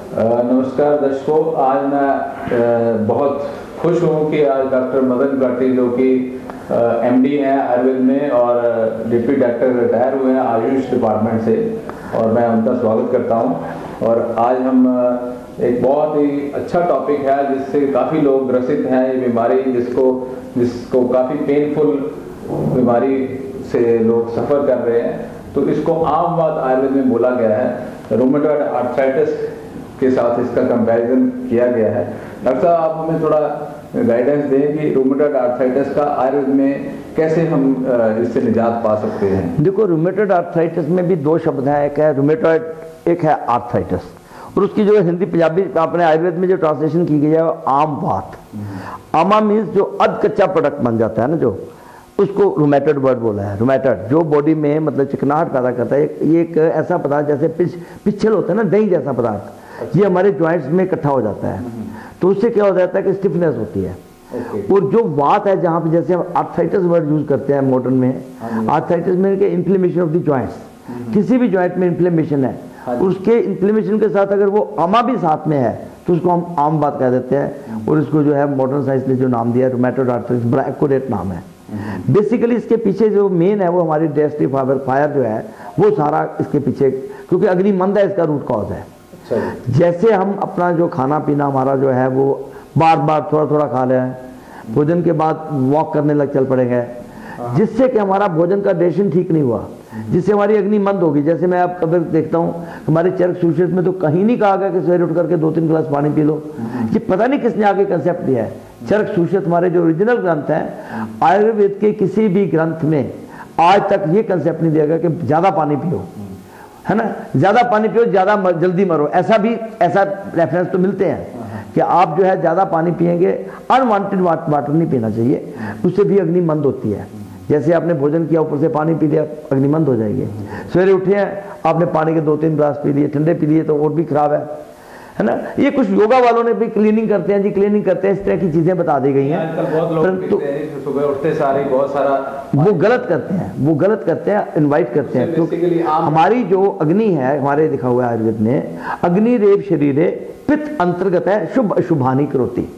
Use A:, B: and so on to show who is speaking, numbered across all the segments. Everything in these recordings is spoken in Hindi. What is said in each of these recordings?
A: नमस्कार दर्शकों, आज मैं बहुत खुश हूँ कि आज डॉक्टर मदन काटी जो कि एमडी हैं आयुर्वेद में और डिप्टी डायरेक्टर रिटायर हुए हैं आयुष डिपार्टमेंट से, और मैं उनका स्वागत करता हूँ। और आज हम एक बहुत ही अच्छा टॉपिक है जिससे काफ़ी लोग ग्रसित हैं, ये बीमारी जिसको काफ़ी पेनफुल बीमारी से लोग सफ़र कर रहे हैं। तो इसको आम बात आयुर्वेद में बोला गया है, रूमेटॉइड आर्थराइटिस के साथ इसका कंपैरिजन किया गया है। डॉक्टर साहब, आप हमें थोड़ा गाइडेंस दें कि रूमेटॉइड आर्थराइटिस का आयुर्वेद में कैसे हम इससे निजात पा सकते हैं।
B: देखो, रूमेटॉइड आर्थराइटिस में भी दो शब्द हैं, एक है रूमेटॉइड, एक है आर्थराइटिस। और उसकी जो हिंदी पंजाबी आपने आयुर्वेद में जो ट्रांसलेशन की गई है वो आम बात। आमा मीन्स जो अध कच्चा प्रोडक्ट बन जाता है ना, जो उसको रूमेटॉइड वर्ड बोला है। रूमेटॉइड जो बॉडी में मतलब चिकनाहट पैदा करता है, ये एक ऐसा पदार्थ जैसे पिछल होता है ना, दही जैसा पदार्थ, ये हमारे जॉइंट्स में इकट्ठा हो जाता है। तो उससे क्या हो जाता है कि स्टिफनेस होती है। और जो बात है जहाँ पे जैसे हम आर्थराइटिस वर्ड यूज करते हैं मॉडर्न में, आर्थराइटिस में इन्फ्लेमेशन ऑफ द जॉइंट्स, किसी भी जॉइंट में इन्फ्लेमेशन है, उसके इन्फ्लेमेशन के साथ अगर वो आमा भी साथ में है तो उसको हम आम बात कह देते हैं। और इसको जो है मॉडर्न साइंस ने जो नाम दिया रूमेटॉइड आर्थराइटिस, बड़ा एक्यूरेट नाम है। बेसिकली इसके पीछे जो मेन है वो हमारी डाइजेस्टिव फायर जो है वो सारा इसके पीछे, क्योंकि अग्निमंद है इसका रूट कॉज है। जैसे हम अपना जो खाना पीना हमारा जो है वो बार बार थोड़ा थोड़ा खा रहे हैं, भोजन के बाद वॉक करने लग चल पड़ेंगे, जिससे कि हमारा भोजन का डाइजेशन ठीक नहीं हुआ, जिससे हमारी अग्नि मंद होगी। जैसे मैं अब कभी देखता हूँ हमारे चरक सूचक में तो कहीं नहीं कहा गया कि सवेरे उठ करके 2-3 गिलास पानी पी लो। ये पता नहीं किसने आगे कंसेप्ट दिया है। चरक सूचक हमारे जो ओरिजिनल ग्रंथ हैं आयुर्वेद के, किसी भी ग्रंथ में आज तक ये कंसेप्ट नहीं दिया गया कि ज्यादा पानी पियो, है ना, ज्यादा पानी पियो, ज्यादा जल्दी मरो। ऐसा रेफरेंस तो मिलते हैं कि आप जो है ज्यादा पानी पिएंगे, अनवांटेड वाटर नहीं पीना चाहिए, उससे भी अग्नि मंद होती है। जैसे आपने भोजन किया, ऊपर से पानी पी लिया, अग्निमंद हो जाएगी। सवेरे उठे हैं, आपने पानी के 2-3 गिलास पी लिए, ठंडे पी लिए तो और भी खराब है ना। ये कुछ योगा वालों ने भी क्लीनिंग करते हैं जी, क्लीनिंग करते हैं, इस तरह की चीजें बता दी गई हैं।
A: परंतु सुबह उठते सारे बहुत सारा
B: वो गलत करते हैं, इनवाइट करते हैं। क्योंकि हमारी जो अग्नि है, हमारे लिखा हुआ है आयुर्वेद में, अग्नि रेव शरीरे पित्त अंतर्गत है, शुभ अशुभानी करोति।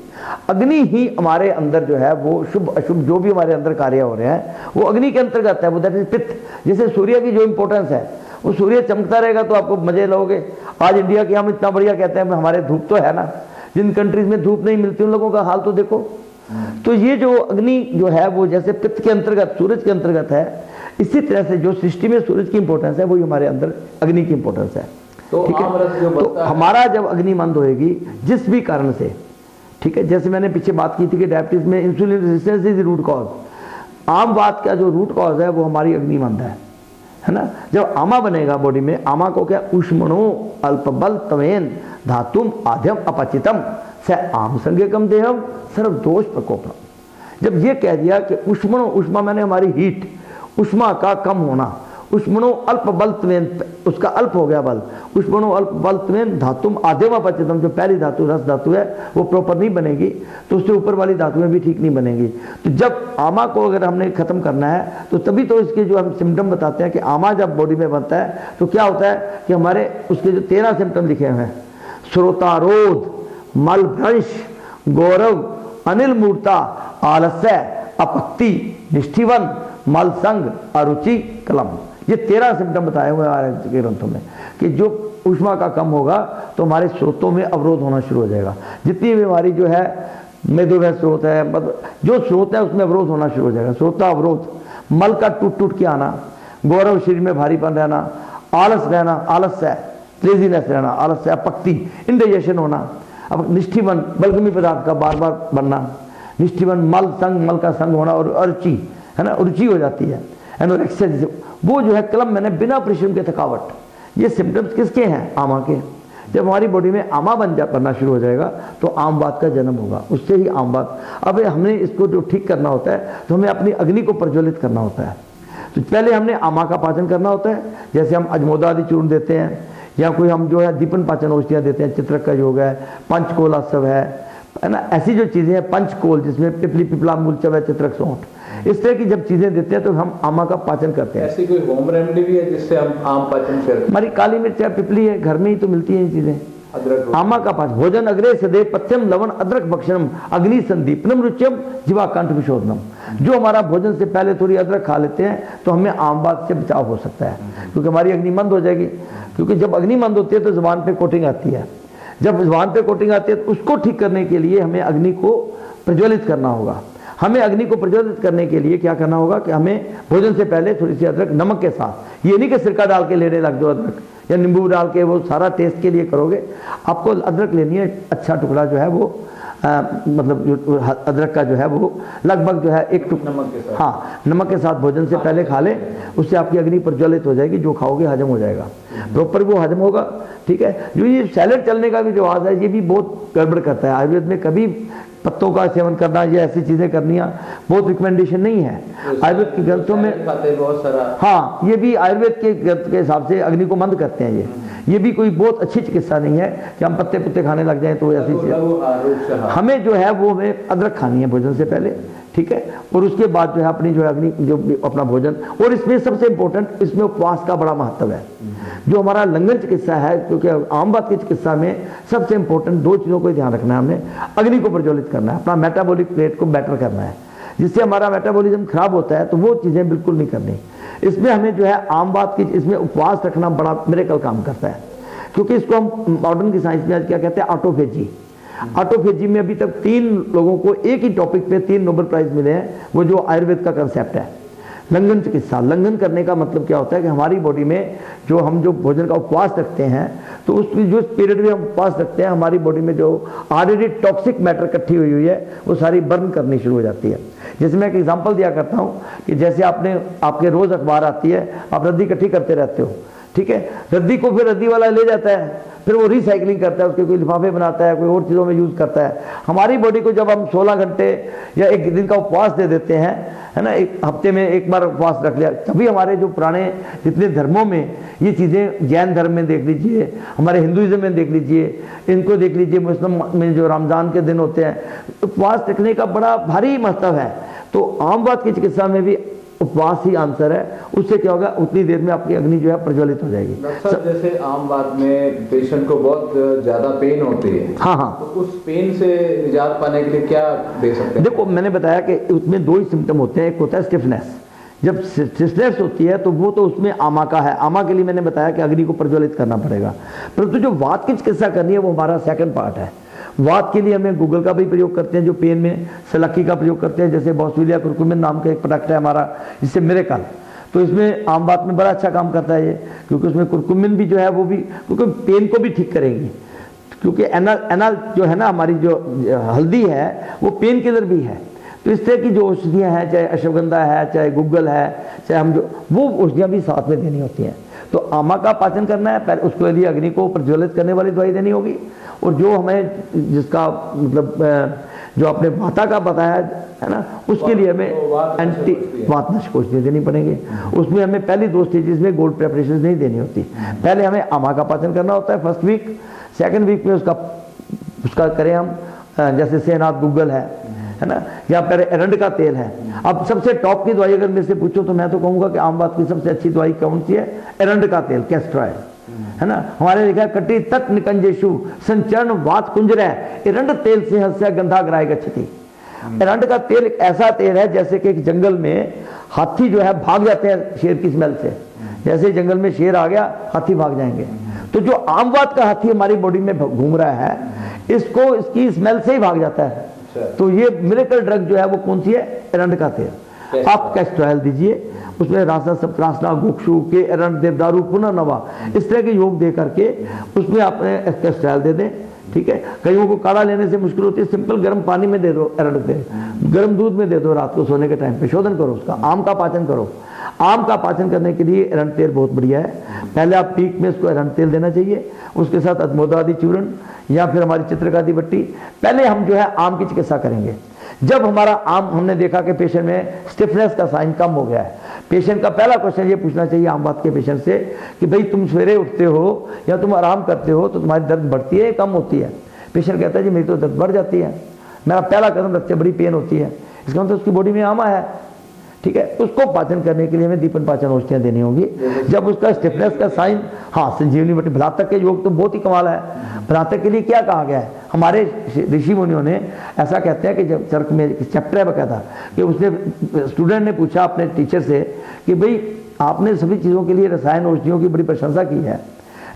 B: अग्नि ही हमारे अंदर जो है वो शुभ अशुभ जो भी हमारे अंदर कार्य हो रहे हैं वो अग्नि के अंतर्गत है, वो दैट इज पित्त। जैसे सूर्य की जो इंपॉर्टेंस है, वो सूर्य चमकता रहेगा तो आपको मजे लोगे। आज इंडिया की हम इतना बढ़िया कहते हैं, हमारे धूप तो है ना, जिन कंट्रीज में धूप नहीं मिलती उन लोगों का हाल तो देखो। तो ये जो अग्नि जो है वो जैसे पित्त के अंतर्गत, सूरज के अंतर्गत है, इसी तरह से जो सृष्टि में सूरज की इंपॉर्टेंस है वही हमारे अंदर अग्नि की इंपॉर्टेंस है। ठीक है, तो हमारा जब अग्नि मंद होएगी जिस भी कारण से, ठीक है, जैसे मैंने पीछे बात की थी कि डायबिटीज में insulin resistance is root cause. आम बात का जो रूट कॉज है वो हमारी अग्निमंद है ना। जब आमा बनेगा बॉडी में, आमा को क्या, उष्मणो अल्पबल तवेन धातुम आद्यम अपचितम स आम संज्ञकम देहम सर्व दोष प्रकोपम। जब ये कह दिया कि उष्मणो, उष्मा मैंने हमारी हीट, उष्मा का कम होना, उष्मणो अल्प बल त्वेन, उसका अल्प हो गया बल, उष्मणो अल्प बल त्वेन धातुम आद्यम अपचितम, जो पहली धातु रस धातु है वो प्रॉपर नहीं बनेगी तो उससे ऊपर वाली धातुएं भी ठीक नहीं बनेंगी। तो जब आमा को अगर हमने खत्म करना है तो तभी तो इसके जो हम सिम्टम बताते हैं कि आमा जब बॉडी में बनता है तो क्या होता है कि हमारे उसके जो 13 सिम्टम लिखे हुए हैं, श्रोतारोध, मल भ्रंश, गौरव, अनिल मूर्ता, आलस्य, अपक्ति, निष्ठिवन, मल संग, अरुचि, कलम, ये 13 सिम्टम बताए हुए आयुर्वेद के ग्रंथों में कि जो ऊष्मा का कम होगा तो हमारे स्रोतों में अवरोध होना शुरू हो जाएगा। जितनी भी हमारी जो है मेदोवह स्रोत है, मतलब जो स्रोत है उसमें अवरोध होना शुरू हो जाएगा। स्रोता अवरोध, मल का टूट के आना, गौरव, शरीर में भारीपन रहना, आलस रहना, आलस्य, लेजीनेस रहना, आलस्य, अपक्ति, इंडाइजेशन होना, अब निष्ठिवन, बलगमी पदार्थ का बार बार बनना, निष्ठिवन, मल संग, मल का संग होना, और अरुचि, है ना, रुचि हो जाती है, एनोरेक्सिया जैसे, वो जो है कलम मैंने बिना परिश्रम के थकावट, ये सिम्टम्स किसके हैं, आमा के। जब हमारी बॉडी में आमा बनना शुरू हो जाएगा तो आम बात का जन्म होगा, उससे ही आम बात। अब हमने इसको जो ठीक करना होता है तो हमें अपनी अग्नि को प्रज्वलित करना होता है। तो पहले हमने आमा का पाचन करना होता है, जैसे हम अजमोदा आदि चूर्ण देते हैं, या कोई हम जो है दीपन पाचन औषधियाँ देते हैं, चित्रक का योग है, पंचकोलासव है ना, ऐसी जो चीज़ें हैं, पंचकोल जिसमें पिपली, पिपला, मूलचव है, चित्रक, सौंठ, इस तरह की जब चीजें देते हैं तो हम आमा का पाचन करते हैं।
A: ऐसी कोई होम रेमेडी भी है जिससे हम आम पाचन करते हैं?
B: हमारी काली मिर्च है, पिपली है, घर में ही तो मिलती है ये चीजें,
A: अदरक,
B: आमा का पाचन, भोजन अग्रे सदैव पथ्यम लवण अदरक भक्षणम अग्नि संदीपनम रुच्यम जीवाकांठ विशोधनम। जो हमारा भोजन से पहले थोड़ी अदरक खा लेते हैं तो हमें आम बात से बचाव हो सकता है, क्योंकि हमारी अग्नि मंद हो जाएगी। क्योंकि जब अग्नि मंद होती है तो जुबान पे कोटिंग आती है, जब जुबान पे कोटिंग आती है तो उसको ठीक करने के लिए हमें अग्नि को प्रज्वलित करना होगा। हमें अग्नि को प्रज्वलित करने के लिए क्या करना होगा कि हमें भोजन से पहले थोड़ी सी अदरक नमक के साथ, ये नहीं कि सिरका डाल के लेने लग जाओ अदरक या नींबू डाल के, वो सारा टेस्ट के लिए करोगे। आपको अदरक लेनी है, अच्छा टुकड़ा जो है वो मतलब जो अदरक का जो है वो लगभग जो है एक टुकड़ा
A: नमक के साथ,
B: हाँ नमक के साथ भोजन से पहले खा ले, उससे आपकी अग्नि प्रज्वलित हो जाएगी, जो खाओगे हजम हो जाएगा, प्रॉपर वो हजम होगा। ठीक है, जो ये सैलेड चलने का भी जो आवाज़ है ये भी बहुत गड़बड़ करता है। आयुर्वेद में कभी पत्तों का सेवन करना या ऐसी चीज़ें करनिया बहुत रिकमेंडेशन नहीं है आयुर्वेद के ग्रंथों में।
A: बहुत सारा,
B: हाँ, ये भी आयुर्वेद के ग्रंथ के हिसाब से अग्नि को मंद करते हैं। ये भी कोई बहुत अच्छी चिकित्सा नहीं है कि हम पत्ते पुत्ते खाने लग जाएं तो ऐसी चीज़। हमें जो है वो हमें अदरक खानी है भोजन से पहले, ठीक है, और उसके बाद जो है अपनी जो है अग्नि जो अपना भोजन। और इसमें सबसे इंपॉर्टेंट इसमें उपवास का बड़ा महत्व है। जो हमारा लंघन चिकित्सा है, क्योंकि आम बात की चिकित्सा में सबसे इंपॉर्टेंट दो चीज़ों को ध्यान रखना है, हमने अग्नि को प्रज्वलित करना है, अपना मेटाबॉलिक रेट को बेटर करना है। जिससे हमारा मेटाबॉलिज्म खराब होता है तो वो चीज़ें बिल्कुल नहीं करनी। इसमें हमें जो है आम बात की, इसमें उपवास रखना बड़ा मिरेकल काम करता है, क्योंकि इसको हम मॉडर्न की साइंस में आज क्या कहते हैं, ऑटोफेजी। ऑटोफेजी में अभी तक 3 लोगों को एक ही टॉपिक पे 3 नोबेल प्राइज मिले हैं, वो जो आयुर्वेद का कंसेप्ट है लंघन चिकित्सा। लंघन करने का मतलब क्या होता है कि हमारी बॉडी में जो हम जो भोजन का उपवास रखते हैं तो उस जो पीरियड में हम उपवास रखते हैं, हमारी बॉडी में जो ऑलरेडी टॉक्सिक मैटर इकट्ठी हुई है वो सारी बर्न करनी शुरू हो जाती है। जैसे मैं एक एग्जांपल दिया करता हूँ कि जैसे आपके रोज अखबार आती है, आप रद्दी इकट्ठी करते रहते हो, ठीक है, रद्दी को फिर रद्दी वाला ले जाता है, फिर वो रिसाइकलिंग करता है, उसके कोई लिफाफे बनाता है, कोई और चीज़ों में यूज़ करता है। हमारी बॉडी को जब हम 16 घंटे या एक दिन का उपवास दे देते हैं, है ना, एक हफ्ते में एक बार उपवास रख लिया, तभी हमारे जो पुराने जितने धर्मों में ये चीज़ें, जैन धर्म में देख लीजिए, हमारे हिंदुइज्म में देख लीजिए, इनको देख लीजिए, मुस्लिम में जो रमज़ान के दिन होते हैं, उपवास रखने का बड़ा भारी महत्व है। तो आम बात की चिकित्सा में भी उपवास ही आंसर है। उससे क्या होगा, उतनी देर में आपकी अग्नि जो है प्रज्वलित हो जाएगी।
A: जैसे आम बात में पेशेंट को बहुत ज्यादा पेन होती है,
B: हाँ,
A: तो उस पेन से निजात पाने के लिए क्या दे सकते हैं?
B: देखो, मैंने बताया कि उसमें 2 ही सिम्टम होते हैं। एक होता है स्टिफनेस, जब स्टिफनेस होती है तो वो तो उसमें आमा का है। आमा के लिए मैंने बताया कि अग्नि को प्रज्वलित करना पड़ेगा, परंतु जो वात की चिकित्सा करनी है वो हमारा सेकंड पार्ट है। वात के लिए हमें गूगल का भी प्रयोग करते हैं, जो पेन में सलक्की का प्रयोग करते हैं, जैसे बॉसविलिया कुरकुमिन नाम का एक प्रोडक्ट है हमारा, जिससे मिरेकल, तो इसमें आम बात में बड़ा अच्छा काम करता है ये, क्योंकि उसमें कुरकुमिन भी जो है वो भी, क्योंकि पेन को भी ठीक करेगी, क्योंकि एनाल जो है ना हमारी जो हल्दी है वो पेन किलर भी है। तो इस तरह की जो औषधियाँ हैं, चाहे अश्वगंधा है, चाहे गूगल है, चाहे हम जो वो औषधियाँ भी साथ में देनी होती हैं। तो आमा का पाचन करना है, पहले उसके लिए अग्नि को प्रज्वलित करने वाली दवाई देनी होगी, और जो हमें जिसका मतलब जो आपने वाता का बताया है ना, उसके लिए हमें एंटी वातनाशक औषधियाँ देनी पड़ेंगी। उसमें हमें पहली 2 स्टेजेस में गोल्ड प्रेपरेशन नहीं देनी होती। पहले हमें आमा का पाचन करना होता है फर्स्ट वीक, सेकंड वीक में उसका करें हम, जैसे सेनाथ गूगल है ना, या फिर एरंड का तेल है। अब सबसे टॉप की दवाई अगर मेरे से पूछो तो मैं तो कहूँगा कि आम बात की सबसे अच्छी दवाई कौन सी है, एरंड का तेल, कैस्टर ऑयल, है ना। हमारे लिखा है कटी तट निकंजेशु संचरण वात कुंजर है, एरंड तेल से हस्य गंधा ग्राय गच्छति। एरंड का तेल एक ऐसा तेल है जैसे कि एक जंगल में हाथी जो है भाग जाते हैं शेर की स्मेल से, जैसे जंगल में शेर आ गया हाथी भाग जाएंगे। तो जो आम बात का हाथी हमारी बॉडी में घूम रहा है, इसको इसकी स्मेल से ही भाग जाता है। तो ये मिरेकल ड्रग जो है वो कौन सी है, एरंड का तेल। आप कैस्टर ऑयल दीजिए, उसमें रासा सप्तरासना गोक्षु के एरंड देवदारू पुनर्नवा इस तरह के योग दे करके उसमें आपने कैस्टर ऑयल दे दें, ठीक है। कईयों को काढ़ा लेने से मुश्किल होती है, सिंपल गर्म पानी में दे दो एरंड तेल, गर्म दूध में दे दो, रात को सोने के टाइम पे शोधन करो उसका, आम का पाचन करो। आम का पाचन करने के लिए एरंड तेल बहुत बढ़िया है। पहले आप पीक में इसको एरंड तेल देना चाहिए, उसके साथ अदमोदादी चूर्ण या फिर हमारी चित्रकादी बट्टी। पहले हम जो है आम की चिकित्सा करेंगे। जब हमारा आम, हमने देखा कि पेशेंट में स्टिफनेस का साइन कम हो गया है, पेशेंट का पहला क्वेश्चन ये पूछना चाहिए आम बात के पेशेंट से कि भाई तुम सवेरे उठते हो या तुम आराम करते हो तो तुम्हारी दर्द बढ़ती है कम होती है? पेशेंट कहता है जी मेरी तो दर्द बढ़ जाती है, मेरा पहला कदम रखते बड़ी पेन होती है। इसका मतलब उसकी बॉडी में आमा है। ठीक है, उसको पाचन करने के लिए हमें दीपन पाचन औषधियाँ देनी होगी। जब उसका स्टिफनेस का साइन, हाँ संजीवनी बट्टी, भलातक के योग तो बहुत ही कमाल है। भलातक के लिए क्या कहा गया है, हमारे ऋषि मुनियों ने ऐसा कहते हैं कि जब चरक में चैप्टर है बकायदा, कि उसने स्टूडेंट ने पूछा अपने टीचर से कि भाई आपने सभी चीज़ों के लिए रसायन औषधियों की बड़ी प्रशंसा की है,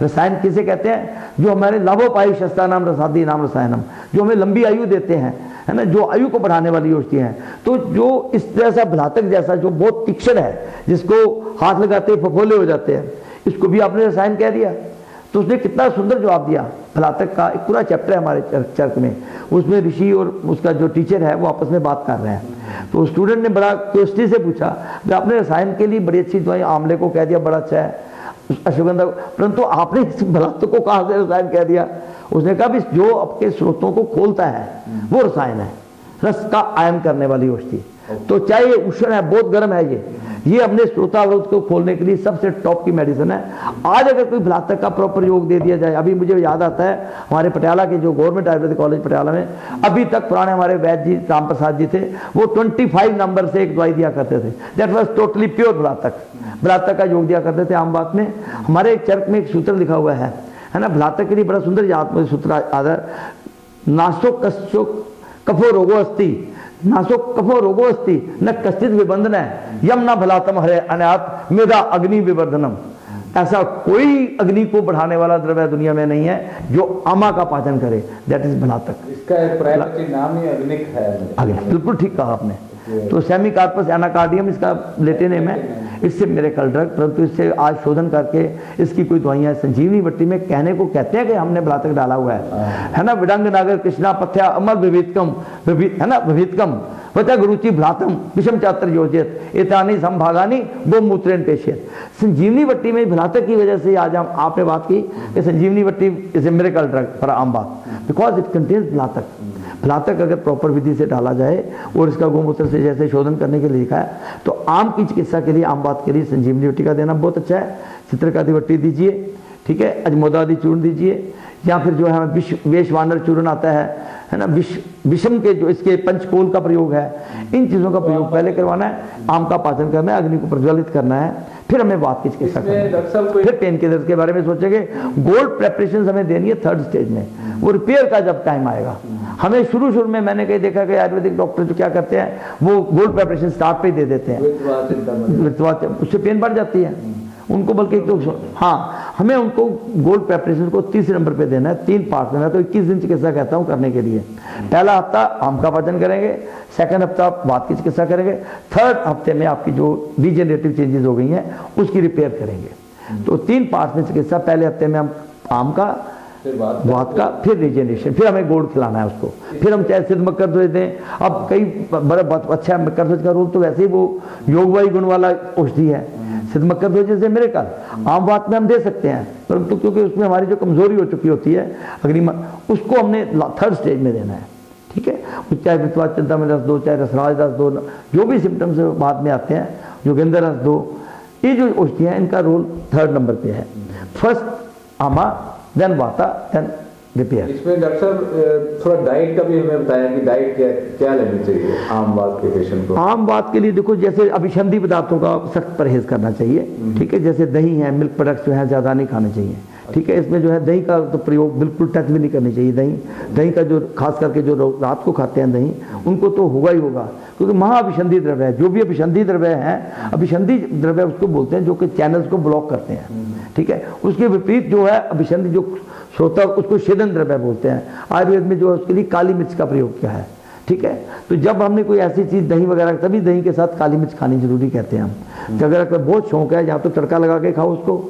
B: रसायन किसे कहते हैं, जो हमारे लाभोपायी शस्ता नाम रसादी नाम रसायनम, जो हमें लंबी आयु देते हैं, है ना, जो आयु को बढ़ाने वाली औषधि हैं। तो जो इस तरह से भलातक जैसा जो बहुत तीक्ष्ण है, जिसको हाथ लगाते ही फफोले हो जाते हैं, इसको भी आपने रसायन कह दिया। तो उसने कितना सुंदर जवाब दिया। भलातक का एक पूरा चैप्टर है हमारे चर्क में, उसमें ऋषि और उसका जो टीचर है वो आपस में बात कर रहे हैं। तो स्टूडेंट ने बड़ा क्यूरियोसिटी से पूछा कि आपने रसायन के लिए बड़ी अच्छी दवाई, आंवले को कह दिया बड़ा अच्छा है, अश्वगंधा, परंतु आपने इस भलातक को कहाँ से रसायन कह दिया। उसने कहा भी जो आपके स्रोतों को खोलता है वो रसायन है, रस का आयन करने वाली औषधि। तो चाहे ये उष्ण है, बहुत गर्म है, ये अपने श्रोतावरोध को खोलने के लिए सबसे टॉप की मेडिसिन है। आज अगर कोई भलातक का प्रॉपर योग दे दिया जाए, अभी मुझे याद आता है हमारे पटियाला के जो गवर्नमेंट आयुर्वेदिक कॉलेज पटियाला में, अभी तक पुराने हमारे वैद्य जी राम प्रसाद जी थे, वो 25 नंबर से एक दवाई दिया करते थे, दैट वॉज टोटली प्योर भलातक। भलातक का योग दिया करते थे आम बात में। हमारे एक चर्क में एक सूत्र लिखा हुआ है ना, भलातक के लिए बड़ा सुंदर याद सूत्र आदर, नासो कश्चो कफो रोगो अस्ति, नासो कफो रोगो अस्ति न कश्चित विबंधन है, यम न भलातम हरे अनाथ मेरा अग्नि विवर्धनम। ऐसा कोई अग्नि को बढ़ाने वाला द्रव्य दुनिया में नहीं है जो आमा का पाचन करे, दैट इज भलातक।
A: इसका एक प्राइवेट नाम ही अग्निक है।
B: बिल्कुल ठीक कहा आपने। तो सेमिकार्पस एनाकार्डियम इसका लेटे नेम है, इससे मेरे कल ड्रग, परंतु इससे आज शोधन करके इसकी कोई दवाइयाँ संजीवनी बट्टी में कहने को कहते हैं कि हमने भलातक डाला हुआ है ना। विडंग नागर कृष्णा पथ्या अमर विविधकम, है ना, विविधकम वचा गुरुचि भलातम विषम चात्र योजित एतानी संभागानी गोमूत्रेण पेशियत। संजीवनी बट्टी में भलातक की वजह से आज हम आपने बात की कि संजीवनी बट्टी is a miracle drug for आम बात, बिकॉज इट कंटेन्स भलातक। भलातक अगर प्रॉपर विधि से डाला जाए और इसका गोमूत्र से जैसे शोधन करने के लिए लिखा है, तो आम की चिकित्सा के लिए, आम बात के लिए संजीवनी बट्टी का देना बहुत अच्छा है। चित्रकादि बट्टी दीजिए, ठीक है, अजमोदादि चूर्ण दीजिए, या फिर जो है वेशवानर चूर्ण आता है ना, विषम के जो इसके पंचकोल का प्रयोग है, इन चीज़ों का प्रयोग पहले करवाना है, आम का पाचन करना है, अग्नि को प्रज्वलित करना है, फिर हमें बात की चिकित्सा करनी है, फिर पेन किलर के बारे में सोचेंगे। गोल्ड प्रेपरेशन हमें देनी है 3rd स्टेज में, वो रिपेयर का जब टाइम आएगा। हमें शुरू में मैंने कहीं देखा कि आयुर्वेदिक डॉक्टर जो क्या करते हैं, वो गोल्ड प्रेपरेशन स्टार्ट पे ही दे देते हैं, उससे पेन बढ़ जाती है उनको, बल्कि तो हाँ, हमें उनको गोल्ड प्रेपरेशन को 30 नंबर पे देना है, 3 पार्ट में। मैं तो 21 दिन चिकित्सा कहता हूँ करने के लिए। पहला हफ्ता आम का पाचन करेंगे, 2nd हफ्ता वात की चिकित्सा करेंगे, 3rd हफ्ते में आपकी जो डिजेनरेटिव चेंजेस हो गई हैं उसकी रिपेयर करेंगे। तो 3 पार्ट में चिकित्सा, पहले हफ्ते में हम आम का, वात का, फिर रिजेनरेशन, फिर हमें गोल्ड खिलाना है उसको, फिर हम चाहे सिद्ध मक्कर ध्वज दें। अब कई बड़ा अच्छा है, मक्कर ध्वज का रोल तो वैसे ही वो योगवाही गुण वाला औषधि है, सिद्ध मक्कर ध्वज जैसे मेरे कल आम बात में हम दे सकते हैं, परंतु क्योंकि उसमें हमारी जो कमजोरी हो चुकी होती है अग्नि, उसको हमने 3rd स्टेज में देना है, ठीक है। चाहे वित्वा चिंता में रस दो, चाहे रसराज रस दो, जो भी सिम्टम्स बाद में आते हैं, योगेंद्र रस दो, ये जो औषधियाँ हैं इनका रोल 3rd नंबर पे है। फर्स्ट आमा, देन वाता, देन रिपेयर।
A: इसमें डॉक्टर साहब थोड़ा डाइट का भी हमें बताया कि डाइट क्या लेनी चाहिए आम बात के पेशेंट को।
B: आम बात के लिए देखो, जैसे अभिसंधि पदार्थों का सख्त परहेज करना चाहिए, ठीक है, जैसे दही है, मिल्क प्रोडक्ट्स जो है ज़्यादा नहीं खाने चाहिए, ठीक है। इसमें जो है दही का तो प्रयोग बिल्कुल टच भी नहीं करनी चाहिए। दही का जो खास करके जो रात को खाते हैं दही, उनको तो होगा ही होगा, क्योंकि महाअभिसंधि द्रव्य है। जो भी अभिसंधि द्रव्य है, अभिसंधि द्रव्य उसको बोलते हैं जो कि चैनल्स को ब्लॉक करते हैं, ठीक है। उसके विपरीत जो है अभिसंधि जो श्रोता, उसको छेदन द्रव्य बोलते हैं। आयुर्वेद में जो है उसके लिए काली मिर्च का प्रयोग किया है, ठीक है। तो जब हमने कोई ऐसी चीज़ दही वगैरह, तभी दही के साथ काली मिर्च खानी जरूरी कहते हैं हम। कि अगर बहुत शौक है, या तो तड़का लगा के खाओ उसको,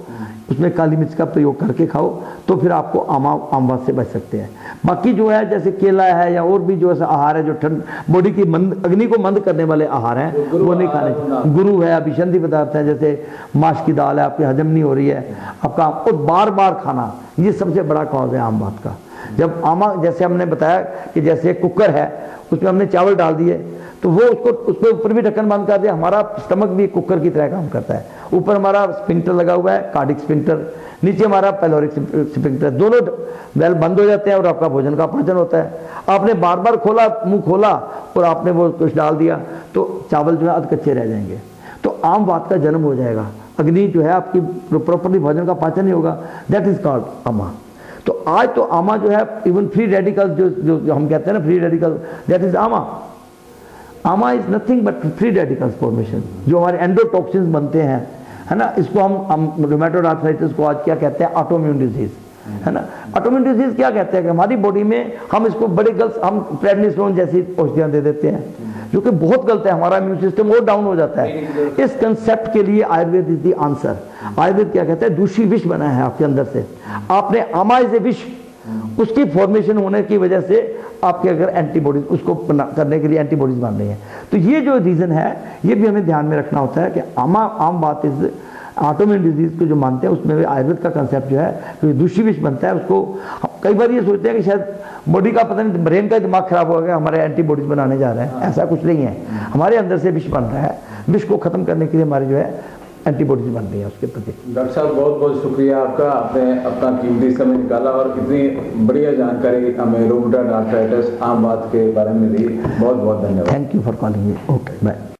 B: उसमें काली मिर्च का प्रयोग करके खाओ, तो फिर आपको आमवात से बच सकते हैं। बाकी जो है जैसे केला है या और भी जो ऐसा आहार है जो ठंड बॉडी की अग्नि को मंद करने वाले आहार हैं, वो नहीं खाने। गुरु है, अभिसंधि पदार्थ है, जैसे माश की दाल है, आपकी हजम नहीं हो रही है आपका, और बार बार खाना, ये सबसे बड़ा कॉज है आम बात का। जब आमा, जैसे हमने बताया कि जैसे कुकर है, उसमें हमने चावल डाल दिए, तो वो उसको उसके ऊपर भी ढक्कन बंद कर दिया। हमारा स्टमक भी कुकर की तरह काम करता है। ऊपर हमारा स्फिंक्टर लगा हुआ है, कार्डिक स्फिंक्टर, नीचे हमारा पेलोरिक स्फिंक्टर, दोनों वेल बंद हो जाते हैं और आपका भोजन का पाचन होता है। आपने बार बार खोला, मुंह खोला और आपने वो कुछ डाल दिया तो चावल जो है अध कच्चे रह जाएंगे, तो आम वात का जन्म हो जाएगा। अग्नि जो है आपकी प्रॉपर्ली भोजन का पाचन नहीं होगा, दैट इज कॉल्ड आमा। तो आज तो आमा जो है इवन फ्री रेडिकल जो हम कहते हैं ना फ्री रेडिकल, दैट इज आमा। आमा is nothing but free radicals formation, जो हमारे एंडोटॉक्सिन्स बनते हैं, है ना। इसको हम रूमेटॉइड आर्थराइटिस को आज क्या कहते हैं, ऑटोइम्यून डिजीज, है ना। ऑटोइम्यून डिजीज क्या कहते हैं कि हमारी बॉडी में हम इसको बड़े गलत, हम प्रेडनिसोन जैसी औषधियां दे देते हैं, जो कि बहुत गलत है, हमारा इम्यून सिस्टम और डाउन हो जाता है। इस कंसेप्ट के लिए Ayurveda is the answer. Ayurveda क्या कहता है, दूषी विष बना है आपके अंदर से, आपने आमा इज ए विष, उसकी फॉर्मेशन होने की वजह से आपके अगर एंटीबॉडीज उसको करने के लिए एंटीबॉडीज बन रही हैं। तो ये जो रीजन है ये भी हमें ध्यान में रखना होता है कि आम बात इज ऑटोइम्यून डिजीज को जो मानते हैं उसमें भी आयुर्वेद का कंसेप्ट जो है तो दूषी विष बनता है, उसको कई बार ये सोचते हैं कि शायद बॉडी का पता नहीं, ब्रेन का दिमाग खराब हो गया, हमारे एंटीबॉडीज बनाने जा रहे हैं, ऐसा कुछ नहीं है। हमारे अंदर से विष बन रहा है, विष को खत्म करने के लिए हमारी जो है एंटीबॉडीज बन रही है उसके प्रति।
A: डॉक्टर साहब बहुत बहुत शुक्रिया आपका, आपने अपना कीमती समय निकाला और इतनी बढ़िया जानकारी हमें रूमेटॉइड आर्थराइटिस आम बात के बारे में दी। बहुत बहुत धन्यवाद।
B: Thank you for calling me. Okay bye.